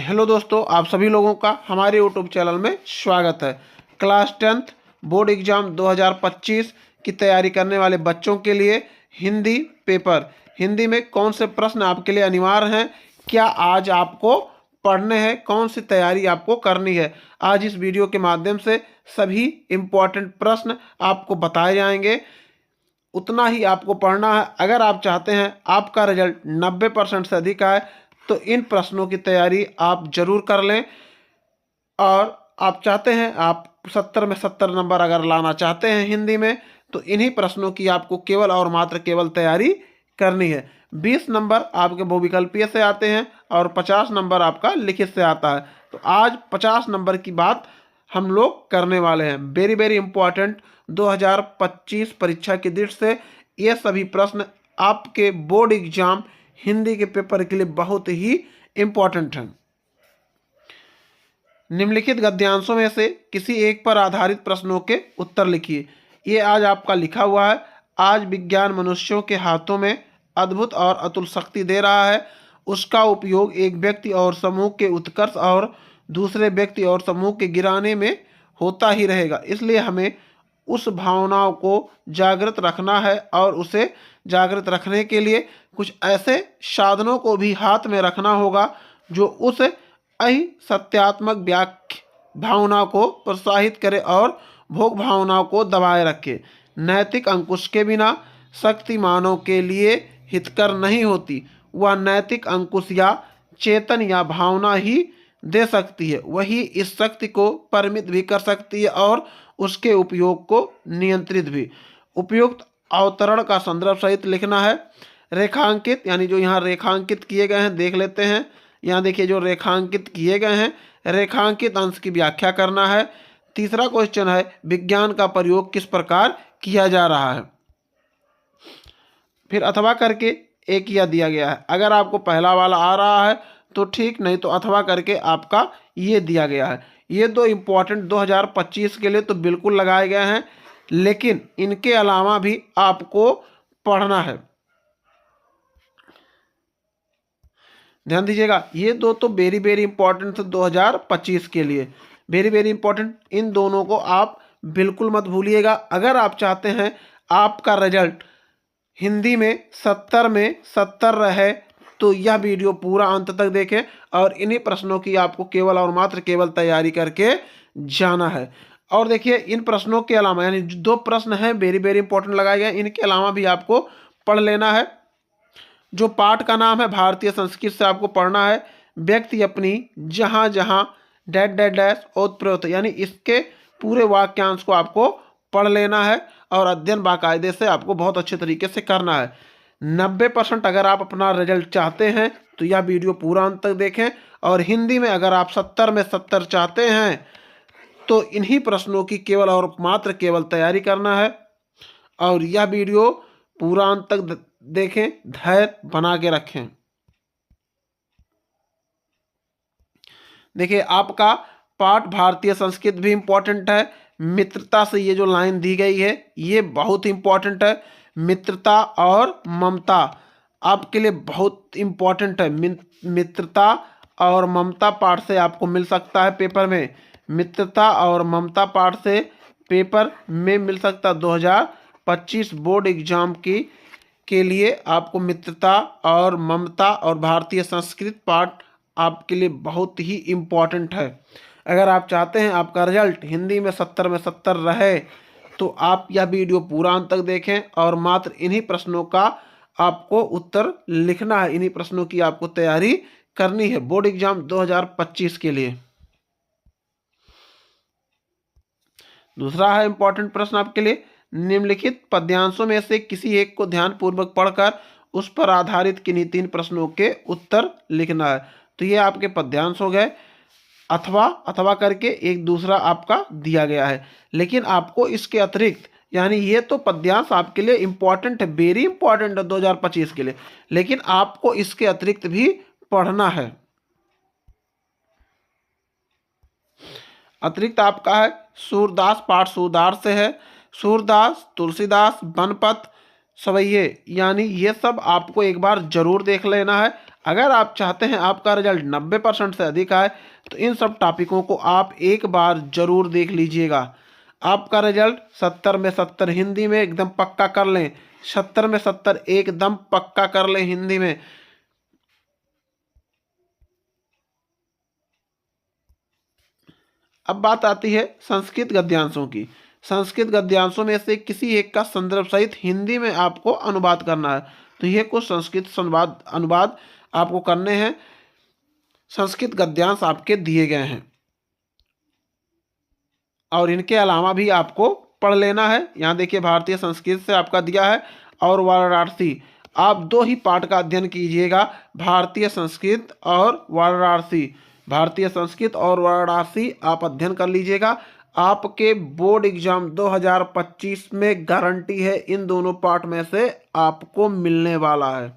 Hello दोस्तों, आप सभी लोगों का हमारे यूट्यूब चैनल में स्वागत है। क्लास 10th बोर्ड एग्जाम 2025 की तैयारी करने वाले बच्चों के लिए हिंदी पेपर, हिंदी में कौन से प्रश्न आपके लिए अनिवार्य हैं, क्या आज आपको पढ़ने हैं, कौन सी तैयारी आपको करनी है। आज इस वीडियो के माध्यम से सभी इम्पोर्टेंट प्रश्न आपको बताए जाएंगे। उतना ही आपको पढ़ना है। अगर आप चाहते हैं आपका रिजल्ट 90% से अधिक आए तो इन प्रश्नों की तैयारी आप जरूर कर लें। और आप चाहते हैं आप 70 में 70 नंबर अगर लाना चाहते हैं हिंदी में, तो इन्हीं प्रश्नों की आपको केवल और मात्र केवल तैयारी करनी है। 20 नंबर आपके बहुविकल्पीय से आते हैं और 50 नंबर आपका लिखित से आता है। तो आज 50 नंबर की बात हम लोग करने वाले हैं। वेरी वेरी इंपॉर्टेंट 2025 परीक्षा की दृष्टि से ये सभी प्रश्न आपके बोर्ड एग्जाम हिंदी के पेपर के लिए बहुत ही इंपॉर्टेंट हैं। निम्नलिखित गद्यांशों में से किसी एक पर आधारित प्रश्नों के उत्तर लिखिए। ये आज आपका लिखा हुआ है। आज विज्ञान मनुष्यों के हाथों में अद्भुत और अतुल शक्ति दे रहा है। उसका उपयोग एक व्यक्ति और समूह के उत्कर्ष और दूसरे व्यक्ति और समूह के गिराने में होता ही रहेगा। इसलिए हमें उस भावनाओं को जागृत रखना है और उसे जागृत रखने के लिए कुछ ऐसे साधनों को भी हाथ में रखना होगा जो उस सत्यात्मक व्याख्या भावना को प्रोत्साहित करे और भोग भावनाओं को दबाए रखे। नैतिक अंकुश के बिना शक्ति मानव के लिए हितकर नहीं होती। वह नैतिक अंकुश या चेतन या भावना ही दे सकती है। वही इस शक्ति को परिमित भी कर सकती है और उसके उपयोग को नियंत्रित भी। उपयुक्त अवतरण का संदर्भ सहित लिखना है। रेखांकित यानी जो यहाँ रेखांकित किए गए हैं देख लेते हैं। यहाँ देखिए जो रेखांकित किए गए हैं, रेखांकित अंश की व्याख्या करना है। तीसरा क्वेश्चन है विज्ञान का प्रयोग किस प्रकार किया जा रहा है। फिर अथवा करके एक यह दिया गया है। अगर आपको पहला वाला आ रहा है तो ठीक, नहीं तो अथवा करके आपका ये दिया गया है। ये दो इम्पोर्टेंट 2025 के लिए तो बिल्कुल लगाए गए हैं, लेकिन इनके अलावा भी आपको पढ़ना है। ध्यान दीजिएगा, ये दो तो वेरी वेरी इंपॉर्टेंट थे 2025 के लिए, वेरी वेरी इंपॉर्टेंट। इन दोनों को आप बिल्कुल मत भूलिएगा। अगर आप चाहते हैं आपका रिजल्ट हिंदी में 70 में 70 रहे तो यह वीडियो पूरा अंत तक देखें और इन्हीं प्रश्नों की आपको केवल और मात्र केवल तैयारी करके जाना है। और देखिए इन प्रश्नों के अलावा यानी दो प्रश्न हैं वेरी वेरी इंपॉर्टेंट लगाए गए, इनके अलावा भी आपको पढ़ लेना है। जो पाठ का नाम है भारतीय संस्कृत से आपको पढ़ना है। व्यक्ति अपनी जहाँ जहाँ डैश डैश डैश ओतप्रोत, यानी इसके पूरे वाक्यांश को आपको पढ़ लेना है और अध्ययन बाकायदे से आपको बहुत अच्छे तरीके से करना है। 90% अगर आप अपना रिजल्ट चाहते हैं तो यह वीडियो पूरा अंत तक देखें। और हिंदी में अगर आप 70 में 70 चाहते हैं तो इन्हीं प्रश्नों की केवल और मात्र केवल तैयारी करना है और यह वीडियो पूरा अंत तक देखें, धैर्य बना के रखें। देखिए आपका पाठ भारतीय संस्कृत भी इम्पोर्टेंट है। मित्रता से ये जो लाइन दी गई है ये बहुत इम्पोर्टेंट है। मित्रता और ममता आपके लिए बहुत इम्पोर्टेंट है। मित्रता और ममता पाठ से आपको मिल सकता है पेपर में। मित्रता और ममता पाठ से पेपर में मिल सकता है। 2025 बोर्ड एग्जाम के लिए आपको मित्रता और ममता और भारतीय संस्कृत पाठ आपके लिए बहुत ही इम्पोर्टेंट है। अगर आप चाहते हैं आपका रिजल्ट हिंदी में 70 में 70 रहे तो आप यह वीडियो पूरा अंत तक देखें और मात्र इन्हीं प्रश्नों का आपको उत्तर लिखना है। इन्हीं प्रश्नों की आपको तैयारी करनी है बोर्ड एग्जाम 2025 के लिए। दूसरा है इंपॉर्टेंट प्रश्न आपके लिए, निम्नलिखित पद्यांशों में से किसी एक को ध्यानपूर्वक पढ़कर उस पर आधारित किन्हीं 3 प्रश्नों के उत्तर लिखना है। तो ये आपके पद्यांश हो गए। अथवा करके एक दूसरा आपका दिया गया है, लेकिन आपको इसके अतिरिक्त यानी ये तो पद्यांश आपके लिए इंपॉर्टेंट है, वेरी इंपॉर्टेंट है 2025 के लिए, लेकिन आपको इसके अतिरिक्त भी पढ़ना है। अतिरिक्त आपका है सूरदास, पाठ सूरदास से है। सूरदास, तुलसीदास, बनपत, सवैये, यानी ये सब आपको एक बार जरूर देख लेना है। अगर आप चाहते हैं आपका रिजल्ट 90% से अधिक आए तो इन सब टॉपिकों को आप एक बार जरूर देख लीजिएगा। आपका रिजल्ट 70 में 70 हिंदी में एकदम पक्का कर लें, 70 में 70 एकदम पक्का कर लें हिंदी में। अब बात आती है संस्कृत गद्यांशों की। संस्कृत गद्यांशों में से किसी एक का संदर्भ सहित हिंदी में आपको अनुवाद करना है। तो ये कुछ संस्कृत संवाद अनुवाद आपको करने हैं। संस्कृत गद्यांश आपके दिए गए हैं और इनके अलावा भी आपको पढ़ लेना है। यहाँ देखिए भारतीय संस्कृत से आपका दिया है और वाराणसी। आप दो ही पाठ का अध्ययन कीजिएगा, भारतीय संस्कृत और वाराणसी। भारतीय संस्कृत और वाराणसी आप अध्ययन कर लीजिएगा। आपके बोर्ड एग्जाम 2025 में गारंटी है इन दोनों पाठ में से आपको मिलने वाला है।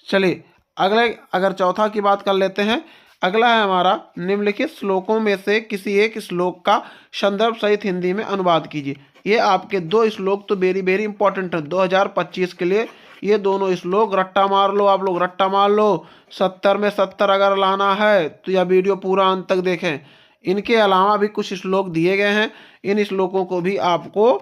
चलिए अगले अगर चौथा की बात कर लेते हैं। अगला है हमारा निम्नलिखित श्लोकों में से किसी एक श्लोक का संदर्भ सहित हिंदी में अनुवाद कीजिए। ये आपके दो श्लोक तो वेरी वेरी इंपॉर्टेंट है 2025 के लिए। ये दोनों श्लोक रट्टा मार लो, आप लोग रट्टा मार लो। 70 में 70 अगर लाना है तो यह वीडियो पूरा अंत तक देखें। इनके अलावा भी कुछ श्लोक दिए गए हैं, इन श्लोकों को भी आपको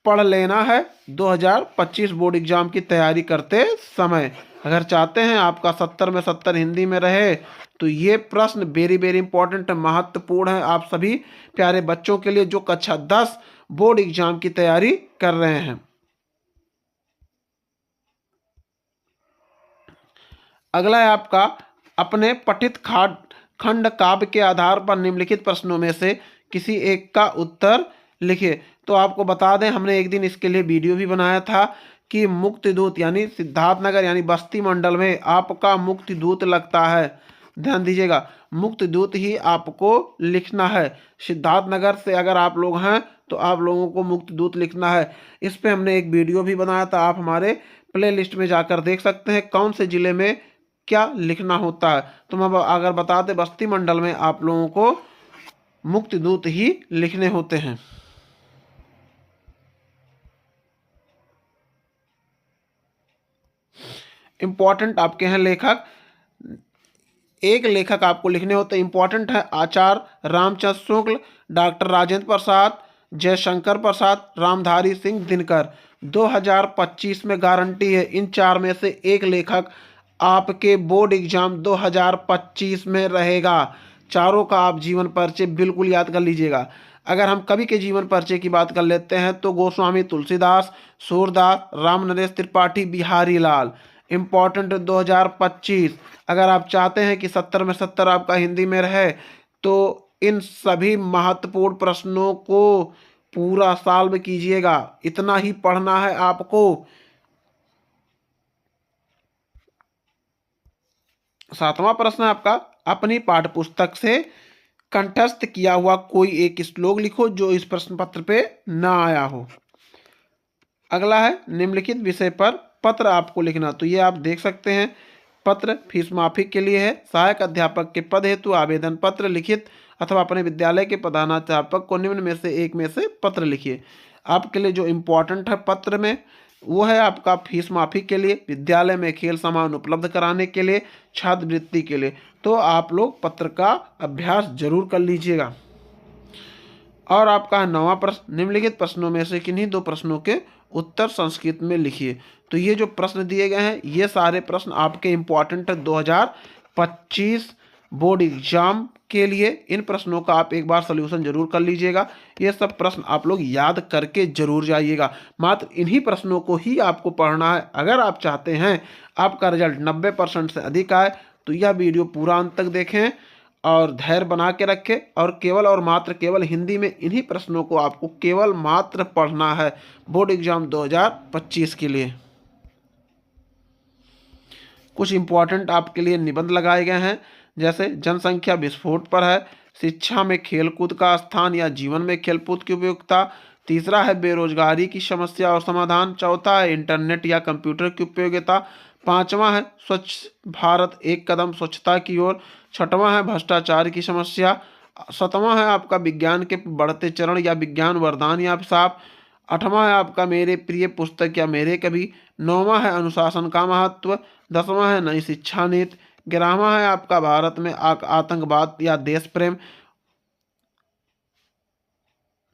पढ़ लेना है 2025 बोर्ड एग्जाम की तैयारी करते समय। अगर चाहते हैं आपका 70 में 70 हिंदी में रहे तो ये प्रश्न वेरी वेरी इंपॉर्टेंट महत्वपूर्ण है आप सभी प्यारे बच्चों के लिए जो कक्षा 10 बोर्ड एग्जाम की तैयारी कर रहे हैं। अगला है आपका अपने पठित खंड काव्य के आधार पर निम्नलिखित प्रश्नों में से किसी एक का उत्तर लिखिए। तो आपको बता दें हमने एक दिन इसके लिए वीडियो भी बनाया था कि मुक्तिदूत यानी सिद्धार्थनगर यानी बस्ती मंडल में आपका मुक्तिदूत लगता है। ध्यान दीजिएगा, मुक्तिदूत ही आपको लिखना है। सिद्धार्थनगर से अगर आप लोग हैं तो आप लोगों को मुक्तिदूत लिखना है। इस पे हमने एक वीडियो भी बनाया था, आप हमारे प्ले लिस्ट में जाकर देख सकते हैं कौन से जिले में क्या लिखना होता है। तो मैं अगर बता दें बस्ती मंडल में आप लोगों को मुक्तिदूत ही लिखने होते हैं। इंपॉर्टेंट आपके हैं लेखक, एक लेखक आपको लिखने होते हैं। इंपॉर्टेंट है आचार्य रामचंद्र शुक्ल, डॉक्टर राजेंद्र प्रसाद, जयशंकर प्रसाद, रामधारी सिंह दिनकर। 2025 में गारंटी है इन चार में से एक लेखक आपके बोर्ड एग्जाम 2025 में रहेगा। चारों का आप जीवन परिचय बिल्कुल याद कर लीजिएगा। अगर हम कवि के जीवन परिचय की बात कर लेते हैं तो गोस्वामी तुलसीदास, सूरदास, राम नरेश त्रिपाठी, बिहारी लाल। इम्पॉर्टेंट 2025। अगर आप चाहते हैं कि 70 में 70 आपका हिंदी में रहे तो इन सभी महत्वपूर्ण प्रश्नों को पूरा सॉल्व कीजिएगा। इतना ही पढ़ना है आपको। सातवां प्रश्न है आपका अपनी पाठ्य पुस्तक से कंठस्थ किया हुआ कोई एक श्लोक लिखो जो इस प्रश्न पत्र पे ना आया हो। अगला है निम्नलिखित विषय पर पत्र आपको लिखना। तो ये आप देख सकते हैं पत्र फीस माफी के लिए है। सहायक अध्यापक के पद हेतु आवेदन पत्र लिखित अथवा अपने विद्यालय के प्रधानाध्यापक को निम्न में से एक में से पत्र लिखिए। आपके लिए जो इम्पोर्टेंट है पत्र में वो है आपका फीस माफी के लिए, विद्यालय में खेल सामान उपलब्ध कराने के लिए, छात्रवृत्ति के लिए। तो आप लोग पत्र का अभ्यास जरूर कर लीजिएगा। और आपका नौवां प्रश्न निम्नलिखित प्रश्नों में से किन्हीं दो प्रश्नों के उत्तर संस्कृत में लिखिए। तो ये जो प्रश्न दिए गए हैं ये सारे प्रश्न आपके इम्पोर्टेंट है 2025 बोर्ड एग्जाम के लिए। इन प्रश्नों का आप एक बार सॉल्यूशन जरूर कर लीजिएगा। ये सब प्रश्न आप लोग याद करके जरूर जाइएगा। मात्र इन्हीं प्रश्नों को ही आपको पढ़ना है। अगर आप चाहते हैं आपका रिजल्ट 90% से अधिक आए तो यह वीडियो पूरा अंत तक देखें और धैर्य बना के रखें और केवल और मात्र केवल हिंदी में इन्हीं प्रश्नों को आपको केवल मात्र पढ़ना है बोर्ड एग्जाम 2025 के लिए। कुछ इंपॉर्टेंट आपके लिए निबंध लगाए गए हैं जैसे जनसंख्या विस्फोट पर है, शिक्षा में खेलकूद का स्थान या जीवन में खेलकूद की उपयोगिता, तीसरा है बेरोजगारी की समस्या और समाधान, चौथा है इंटरनेट या कंप्यूटर की उपयोगिता, पांचवा है स्वच्छ भारत एक कदम स्वच्छता की ओर, छठवां है भ्रष्टाचार की समस्या, सातवां है आपका विज्ञान के बढ़ते चरण या विज्ञान वरदान या अभिशाप, 8वां है आपका मेरे प्रिय पुस्तक या मेरे कवि। 9वां है अनुशासन का महत्व। 10वां है नई शिक्षा नीति। 11वां है आपका भारत में आतंकवाद या देश प्रेम।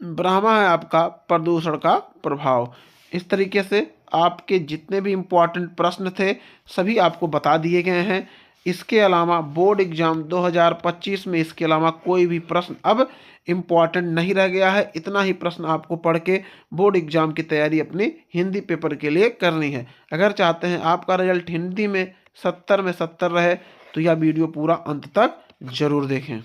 12वां है आपका प्रदूषण का प्रभाव। इस तरीके से आपके जितने भी इम्पोर्टेंट प्रश्न थे सभी आपको बता दिए गए हैं। इसके अलावा बोर्ड एग्जाम 2025 में इसके अलावा कोई भी प्रश्न अब इम्पॉर्टेंट नहीं रह गया है। इतना ही प्रश्न आपको पढ़ के बोर्ड एग्जाम की तैयारी अपनी हिंदी पेपर के लिए करनी है। अगर चाहते हैं आपका रिजल्ट हिंदी में 70 में 70 रहे तो यह वीडियो पूरा अंत तक जरूर देखें।